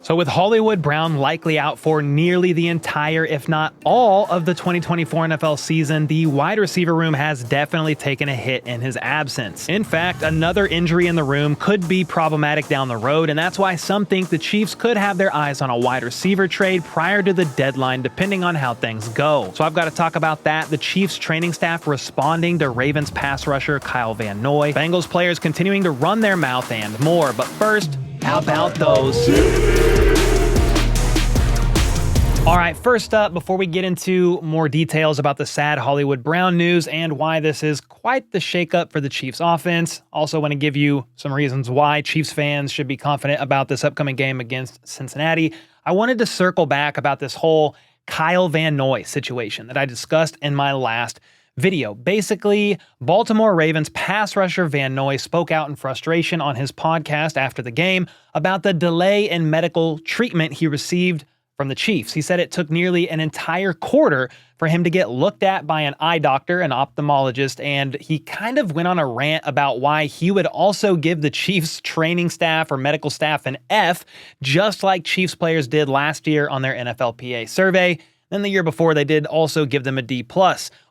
So with Hollywood Brown likely out for nearly the entire, if not all, of the 2024 NFL season, the wide receiver room has definitely taken a hit in his absence. In fact, another injury in the room could be problematic down the road, and that's why some think the Chiefs could have their eyes on a wide receiver trade prior to the deadline, depending on how things go. So I've got to talk about that, the Chiefs training staff responding to Ravens pass rusher Kyle Van Noy, Bengals players continuing to run their mouth, and more. But first, how about those? All right, first up, before we get into more details about the sad Hollywood Brown news and why this is quite the shakeup for the Chiefs offense, also want to give you some reasons why Chiefs fans should be confident about this upcoming game against Cincinnati. I wanted to circle back about this whole Kyle Van Noy situation that I discussed in my last video. Basically, Baltimore Ravens pass rusher Van Noy spoke out in frustration on his podcast after the game about the delay in medical treatment he received from the Chiefs. He said it took nearly an entire quarter for him to get looked at by an eye doctor, an ophthalmologist, and he kind of went on a rant about why he would also give the Chiefs training staff or medical staff an F, just like Chiefs players did last year on their NFLPA survey. Then the year before, they did also give them a D+.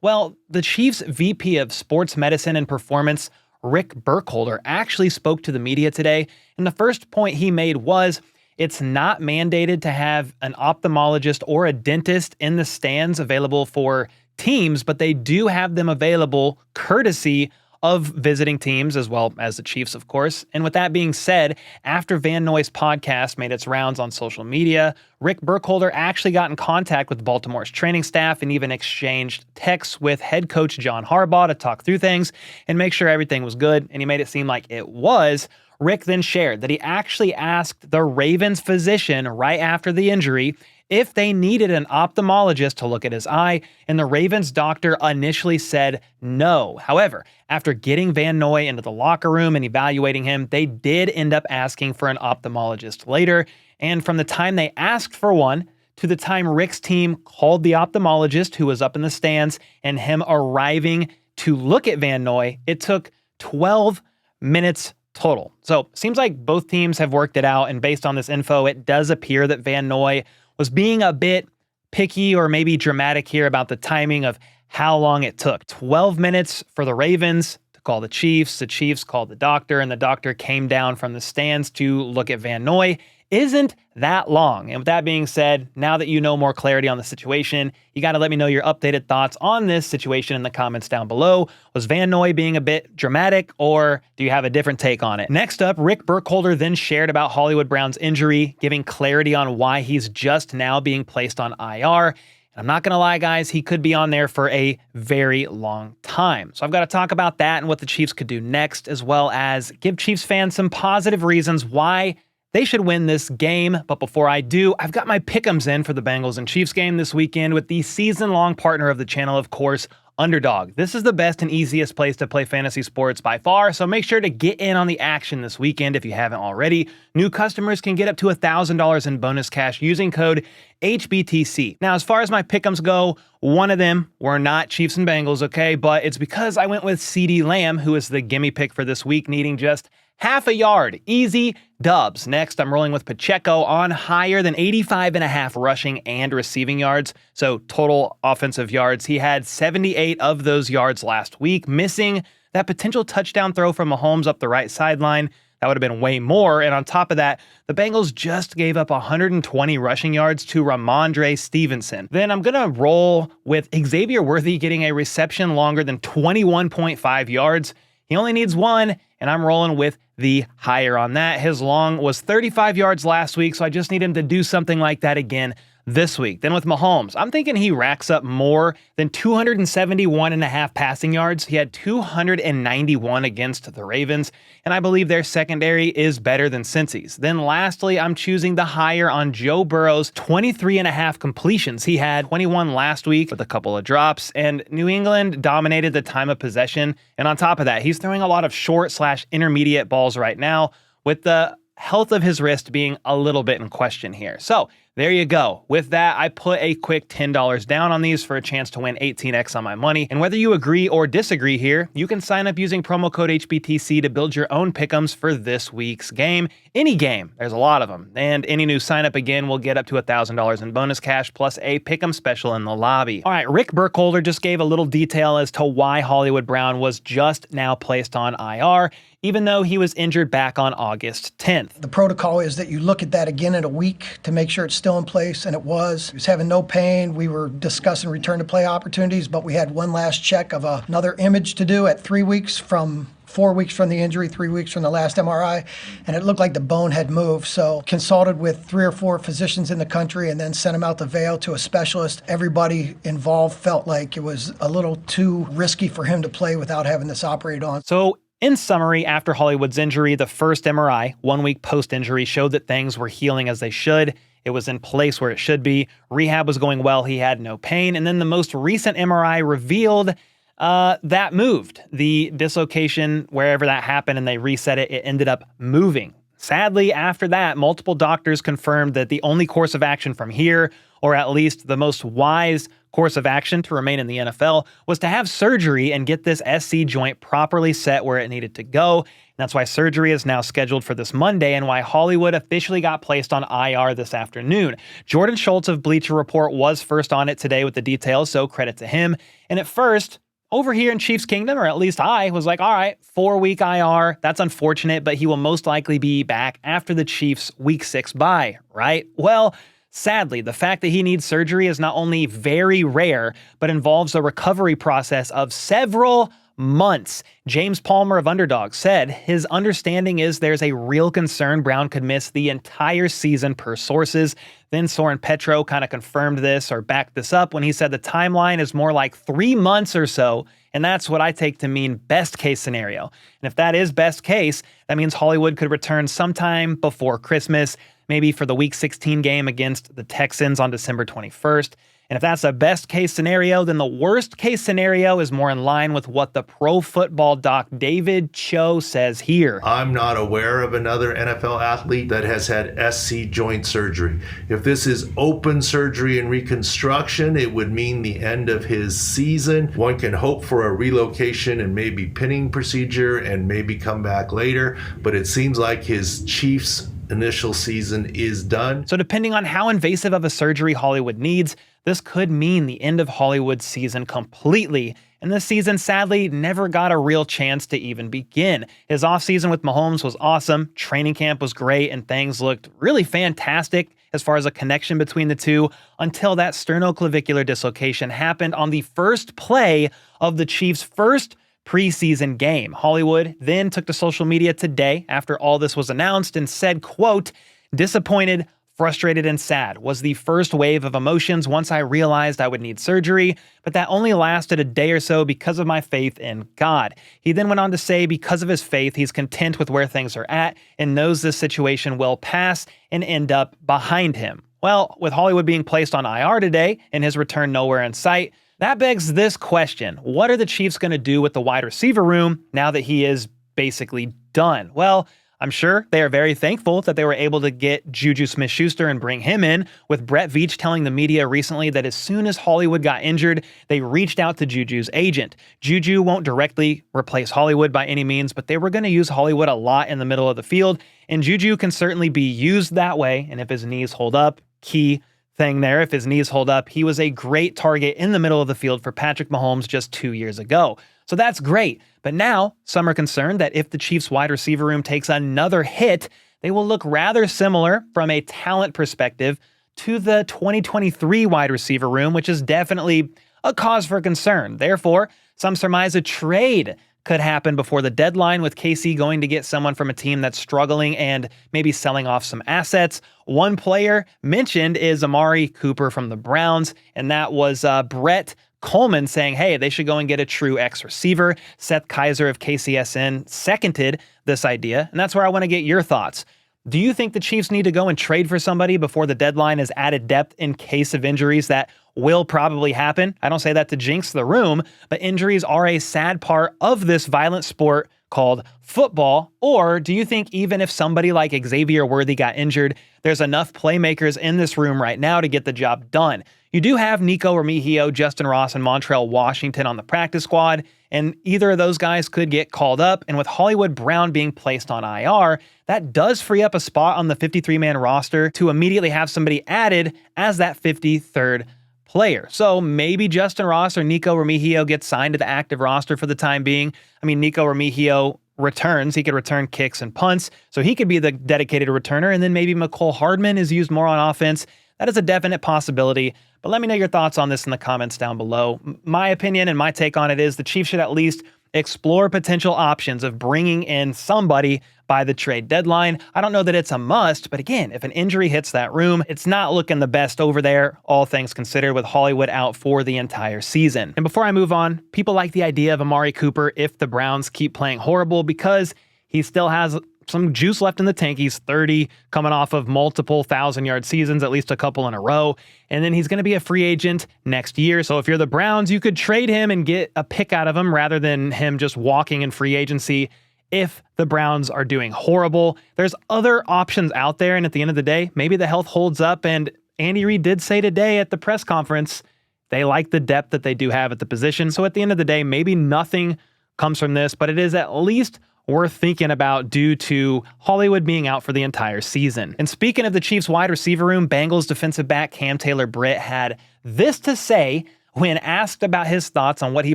Well, the Chiefs VP of Sports Medicine and Performance, Rick Burkholder, actually spoke to the media today, and the first point he made was, it's not mandated to have an ophthalmologist or a dentist in the stands available for teams, but they do have them available courtesy of visiting teams as well as the Chiefs, of course. And with that being said, after Van Noy's podcast made its rounds on social media, Rick Burkholder actually got in contact with Baltimore's training staff and even exchanged texts with head coach John Harbaugh to talk through things and make sure everything was good. And he made it seem like it was. Rick then shared that he actually asked the Ravens physician right after the injury if they needed an ophthalmologist to look at his eye, and the Ravens doctor initially said no. However, after getting Van Noy into the locker room and evaluating him, they did end up asking for an ophthalmologist later, and from the time they asked for one to the time Rick's team called the ophthalmologist who was up in the stands and him arriving to look at Van Noy, it took 12 minutes total. So seems like both teams have worked it out, and based on this info, it does appear that Van Noy was being a bit picky or maybe dramatic here about the timing of how long it took. 12 minutes for the Ravens to call the Chiefs called the doctor, and the doctor came down from the stands to look at Van Noy. Isn't that long? And with that being said, now that you know more clarity on the situation, you got to let me know your updated thoughts on this situation in the comments down below. Was Van Noy being a bit dramatic, or do you have a different take on it? Next up, Rick Burkholder then shared about Hollywood Brown's injury, giving clarity on why he's just now being placed on IR. And I'm not going to lie, guys, he could be on there for a very long time. So I've got to talk about that and what the Chiefs could do next, as well as give Chiefs fans some positive reasons why they should win this game. But before I do, I've got my pick'ems in for the Bengals and Chiefs game this weekend with the season-long partner of the channel, of course, Underdog. This is the best and easiest place to play fantasy sports by far, so make sure to get in on the action this weekend if you haven't already. New customers can get up to $1,000 in bonus cash using code HBTC. Now, as far as my pick'ems go, one of them were not Chiefs and Bengals, okay? But it's because I went with CeeDee Lamb, who is the gimme pick for this week, needing just half a yard. Easy dubs. Next, I'm rolling with Pacheco on higher than 85.5 rushing and receiving yards. So total offensive yards. He had 78 of those yards last week, missing that potential touchdown throw from Mahomes up the right sideline. That would have been way more. And on top of that, the Bengals just gave up 120 rushing yards to Ramondre Stevenson. Then I'm going to roll with Xavier Worthy getting a reception longer than 21.5 yards. He only needs one, and I'm rolling with the higher on that. His long was 35 yards last week, so I just need him to do something like that again this week. Then with Mahomes, I'm thinking he racks up more than 271.5 passing yards. He had 291 against the Ravens, and I believe their secondary is better than Cincy's. Then lastly, I'm choosing the higher on Joe Burrow's 23.5 completions. He had 21 last week with a couple of drops, and New England dominated the time of possession. And on top of that, he's throwing a lot of short/intermediate balls right now, with the health of his wrist being a little bit in question here. So There you go. With that, I put a quick $10 down on these for a chance to win 18x on my money. And whether you agree or disagree here, you can sign up using promo code HBTC to build your own pick'ems for this week's game. Any game. There's a lot of them. And any new sign up again will get up to $1,000 in bonus cash plus a pick'em special in the lobby. All right, Rick Burkholder just gave a little detail as to why Hollywood Brown was just now placed on IR, even though he was injured back on August 10th. The protocol is that you look at that again in a week to make sure it's still in place, and it was. He was having no pain. We were discussing return to play opportunities, but we had one last check of another image to do at 3 weeks from 4 weeks from the injury, 3 weeks from the last MRI, and it looked like the bone had moved. So consulted with 3 or 4 physicians in the country and then sent him out to Vail to a specialist. Everybody involved felt like it was a little too risky for him to play without having this operated on. So in summary, after Hollywood's injury, the first MRI, 1 week post-injury, showed that things were healing as they should. It was in place where it should be. Rehab was going well. He had no pain. And then the most recent MRI revealed that moved. The dislocation, wherever that happened, and they reset it, it ended up moving. Sadly, after that, multiple doctors confirmed that the only course of action from here, or at least the most wise course of action to remain in the NFL, was to have surgery and get this SC joint properly set where it needed to go. And that's why surgery is now scheduled for this Monday and why Hollywood officially got placed on IR this afternoon. Jordan Schultz of Bleacher Report was first on it today with the details, so credit to him. And at first, over here in Chiefs Kingdom, or at least I was like, all right, 4-week IR. That's unfortunate, but he will most likely be back after the Chiefs' Week 6 bye, right? Well, sadly, the fact that he needs surgery is not only very rare, but involves a recovery process of several months. James Palmer of Underdog said his understanding is there's a real concern Brown could miss the entire season per sources. Then Soren Petro kind of confirmed this or backed this up when he said the timeline is more like 3 months or so, and that's what I take to mean best case scenario. And if that is best case, that means Hollywood could return sometime before Christmas, maybe for the Week 16 game against the Texans on December 21st. And if that's a best case scenario, then the worst case scenario is more in line with what the Pro Football Doc David Chao says here. I'm not aware of another NFL athlete that has had SC joint surgery. If this is open surgery and reconstruction, it would mean the end of his season. One can hope for a relocation and maybe pinning procedure and maybe come back later, but it seems like his Chiefs initial season is done. So depending on how invasive of a surgery Hollywood needs, this could mean the end of Hollywood's season completely. And this season, sadly, never got a real chance to even begin. His offseason with Mahomes was awesome, training camp was great, and things looked really fantastic as far as a connection between the two until that sternoclavicular dislocation happened on the first play of the Chiefs' first preseason game. Hollywood then took to social media today after all this was announced and said, quote, "Disappointed, frustrated, and sad was the first wave of emotions once I realized I would need surgery, but that only lasted a day or so because of my faith in God." He then went on to say because of his faith, he's content with where things are at and knows this situation will pass and end up behind him. Well, with Hollywood being placed on IR today and his return nowhere in sight, that begs this question. What are the Chiefs going to do with the wide receiver room now that he is basically done? Well, I'm sure they are very thankful that they were able to get Juju Smith-Schuster and bring him in, with Brett Veach telling the media recently that as soon as Hollywood got injured, they reached out to Juju's agent. Juju won't directly replace Hollywood by any means, but they were going to use Hollywood a lot in the middle of the field, and Juju can certainly be used that way, and if his knees hold up, key thing there, if his knees hold up, he was a great target in the middle of the field for Patrick Mahomes just 2 years ago. So that's great. But now, some are concerned that if the Chiefs' wide receiver room takes another hit, they will look rather similar from a talent perspective to the 2023 wide receiver room, which is definitely a cause for concern. Therefore, some surmise a trade could happen before the deadline, with KC going to get someone from a team that's struggling and maybe selling off some assets. One player mentioned is Amari Cooper from the Browns, and that was Brett Kollmann saying, hey, they should go and get a true X receiver. Seth Keysor of KCSN seconded this idea, and that's where I want to get your thoughts. Do you think the Chiefs need to go and trade for somebody before the deadline is added depth in case of injuries that will probably happen? I don't say that to jinx the room, but injuries are a sad part of this violent sport called football? Or do you think even if somebody like Xavier Worthy got injured, there's enough playmakers in this room right now to get the job done? You do have Nico Remigio, Justin Ross, and Montrell Washington on the practice squad, and either of those guys could get called up. And with Hollywood Brown being placed on IR, that does free up a spot on the 53-man roster to immediately have somebody added as that 53rd player. So maybe Justin Ross or Nico Remigio gets signed to the active roster for the time being. I mean, Nico Remigio returns. He could return kicks and punts, so he could be the dedicated returner. And then maybe McCole Hardman is used more on offense. That is a definite possibility. But let me know your thoughts on this in the comments down below. My opinion and my take on it is the Chiefs should at least explore potential options of bringing in somebody by the trade deadline. I don't know that it's a must, but again, if an injury hits that room, it's not looking the best over there, all things considered, with Hollywood out for the entire season. And before I move on, people like the idea of Amari Cooper if the Browns keep playing horrible because he still has some juice left in the tank. He's 30, coming off of multiple 1,000-yard seasons, at least a couple in a row. And then he's going to be a free agent next year. So if you're the Browns, you could trade him and get a pick out of him rather than him just walking in free agency if the Browns are doing horrible. There's other options out there. And at the end of the day, maybe the health holds up. And Andy Reid did say today at the press conference, they like the depth that they do have at the position. So at the end of the day, maybe nothing comes from this, but it is at least worth thinking about due to Hollywood being out for the entire season. And speaking of the Chiefs wide receiver room, Bengals defensive back Cam Taylor-Britt had this to say when asked about his thoughts on what he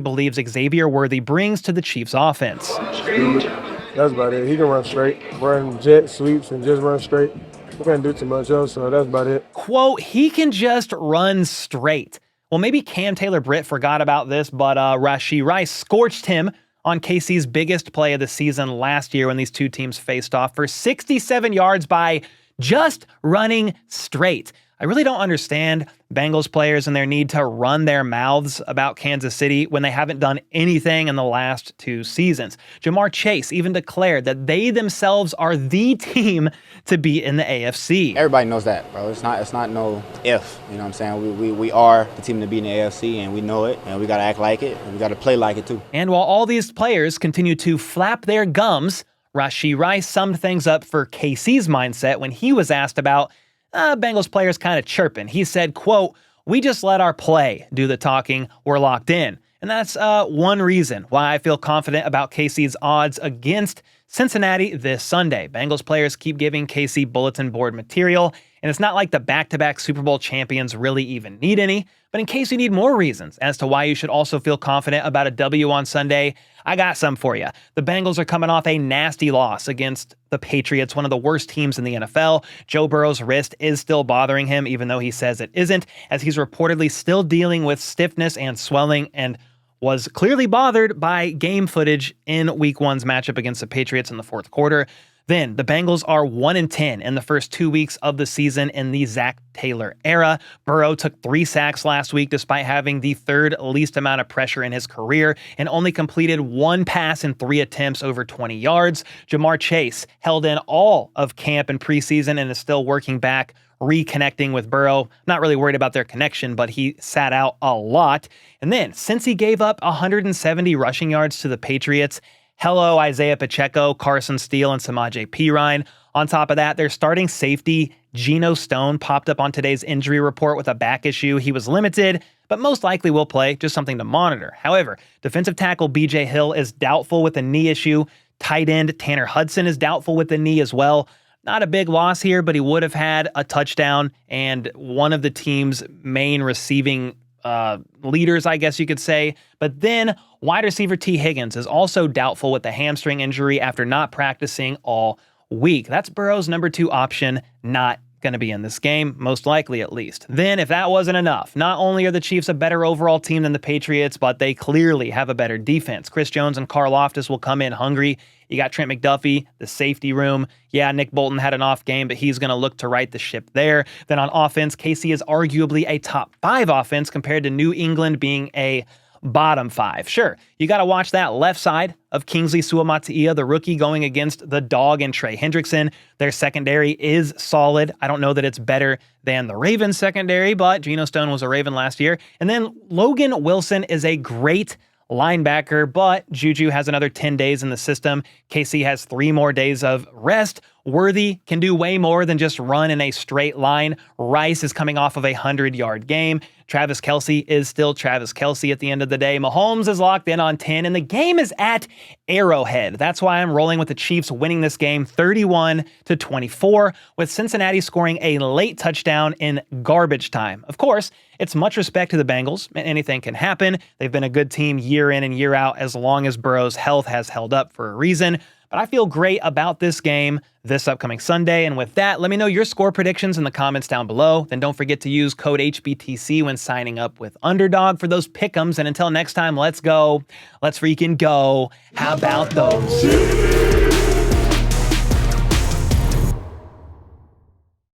believes Xavier Worthy brings to the Chiefs offense. That's about it. He can run straight, run jet sweeps, and just run straight. He can't do too much else, so that's about it. Quote, he can just run straight. Well, maybe Cam Taylor-Britt forgot about this, but Rashee Rice scorched him on KC's biggest play of the season last year when these two teams faced off for 67 yards by just running straight. I really don't understand Bengals players and their need to run their mouths about Kansas City when they haven't done anything in the last two seasons. Jamar Chase even declared that they themselves are the team to beat in the AFC. Everybody knows that, bro. It's not no if, you know what I'm saying? We are the team to beat in the AFC, and we know it, and we got to act like it, and we got to play like it too. And while all these players continue to flap their gums, Rashee Rice summed things up for KC's mindset when he was asked about Bengals players kind of chirping. He said, quote, "We just let our play do the talking. We're locked in." And that's one reason why I feel confident about KC's odds against Cincinnati this Sunday. Bengals players keep giving KC bulletin board material, and it's not like the back-to-back Super Bowl champions really even need any. But in case you need more reasons as to why you should also feel confident about a W on Sunday, I got some for you. The Bengals are coming off a nasty loss against the Patriots, one of the worst teams in the NFL. Joe Burrow's wrist is still bothering him, even though he says it isn't, as he's reportedly still dealing with stiffness and swelling and was clearly bothered by game footage in Week 1's matchup against the Patriots in the fourth quarter. Then, the Bengals are 1-10 in the first 2 weeks of the season in the Zach Taylor era. Burrow took 3 sacks last week despite having the third least amount of pressure in his career and only completed 1 pass in 3 attempts over 20 yards. Jamar Chase held in all of camp and preseason and is still working back, reconnecting with Burrow. Not really worried about their connection, but he sat out a lot. And then, since he gave up 170 rushing yards to the Patriots, hello, Isaiah Pacheco, Carson Steele, and Samaje Perine. On top of that, their starting safety, Geno Stone, popped up on today's injury report with a back issue. He was limited, but most likely will play, just something to monitor. However, defensive tackle BJ Hill is doubtful with a knee issue. Tight end Tanner Hudson is doubtful with the knee as well. Not a big loss here, but he would have had a touchdown and one of the team's main receiving leaders, I guess you could say. But then wide receiver T. Higgins is also doubtful with a hamstring injury after not practicing all week. That's Burrow's number 2 option, not going to be in this game, most likely at least. Then, if that wasn't enough, not only are the Chiefs a better overall team than the Patriots, but they clearly have a better defense. Chris Jones and Carl Loftus will come in hungry. You got Trent McDuffie, the safety room. Yeah, Nick Bolton had an off game, but he's going to look to right the ship there. Then on offense, KC is arguably a top 5 offense compared to New England being a bottom 5. Sure, you got to watch that left side of Kingsley Suamataia, the rookie, going against the dog and Trey Hendrickson. Their secondary is solid. I don't know that it's better than the Ravens secondary, but Geno Stone was a Raven last year. And then Logan Wilson is a great linebacker, but Juju has another 10 days in the system. KC has 3 more days of rest. Worthy can do way more than just run in a straight line. Rice is coming off of a 100-yard game. Travis Kelce is still Travis Kelce at the end of the day. Mahomes is locked in on 10, and the game is at Arrowhead. That's why I'm rolling with the Chiefs winning this game 31-24, with Cincinnati scoring a late touchdown in garbage time. Of course, it's much respect to the Bengals. Anything can happen. They've been a good team year in and year out as long as Burrow's health has held up for a reason. But I feel great about this game this upcoming Sunday. And with that, let me know your score predictions in the comments down below. Then don't forget to use code HBTC when signing up with Underdog for those pick'ems. And until next time, let's go. Let's freaking go. How about those?